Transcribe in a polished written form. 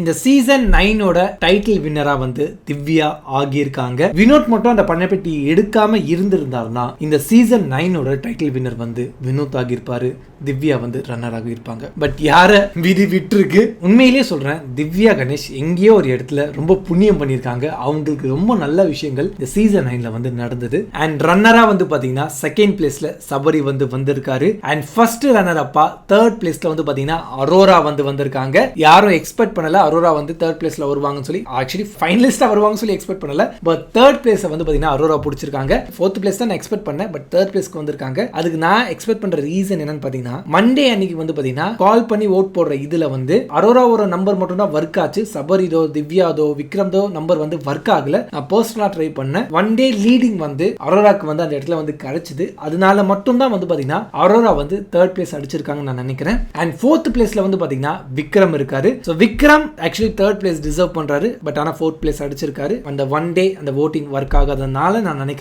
இந்த season 9 title வின்னரா Divya ஆகியிருக்காங்க. வினோத் மட்டும் அந்த பண்ணைப்பெட்டி எடுக்காம இருந்திருந்தாருன்னா இந்த சீசன் 9 டைட்டில் வின்னர் வினோத் ஆகியிருப்பாரு, திவ்யா ரன்னர் ஆகியிருப்பாங்க. பட் யார விதி விட்டுருக்கு. உண்மையிலேயே சொல்றேன், திவ்யா கணேஷ் எங்கேயோ ஒரு இடத்துல ரொம்ப புண்ணியம் பண்ணியிருக்காங்க. அவங்களுக்கு ரொம்ப நல்ல விஷயங்கள் இந்த சீசன் 9 நடந்தது. அண்ட் ரன்னரா பாத்தீங்கன்னா செகண்ட் பிளேஸ்ல சபரி வந்திருக்காரு. அண்ட் ஃபர்ஸ்ட் ரன்னர் அப்பா தேர்ட் பிளேஸ்ல பாத்தீங்கன்னா அரோரா வந்திருக்காங்க. யாரும் எக்ஸ்பெக்ட் பண்ணல அரோரா தேர்ட் பிளேஸ்ல வருவாங்கன்னு சொல்லி. ஆக்சுவலி ஃபைனலிஸ்டா வருவாங்கன்னு சொல்லி எக்ஸ்பெக்ட் பண்ணல. பட் தேர்ட் பிளேஸ் பாத்தீங்கன்னா அரோரா பிடிச்சிருக்காங்க. ஃபோர்த் பிளேஸ் தான் நான் எக்ஸ்பெக்ட் பண்ணேன். பட் தேர்ட் பிளேஸ்க்கு வந்திருக்காங்க. அதுக்கு நான் எக்ஸ்பெக்ட் பண்ற ரீசன் என்னன்னு பாத்தீங்கன்னா, மண்டே அன்னைக்கு பாத்தீங்கன்னா கால் பண்ணி ஓட் போடுற இதுல அரோராவோட நம்பர் மட்டும் தான் ஒர்க் ஆச்சு. சபரிதோ திவ்யாதோ விக்ரம்தோ நம்பர் ஒர்க் ஆகல. நான் பர்சனலா ட்ரை பண்ணேன். ஒன் டே லீடிங் அரோராக்கு அந்த இடத்துல கிடைச்சது. அதனால மட்டும் தான் பாத்தீங்கன்னா அரோரா தேர்ட் பிளேஸ் அடிச்சிருக்காங்கன்னு நான் நினைக்கிறேன். அண்ட் ஃபோர்த் பிளேஸ்ல பாத்தீங்கன்னா விக்ரம் இருக்காரு. So Vikram actually third place deserve பண்றாரு. பட் ஆனா ஃபோர்த் பிளேஸ் அடிச்சிருக்காரு. அந்த ஒன் டே அந்த voting ஒர்க் ஆகாதனால நான் நினைக்கிறேன்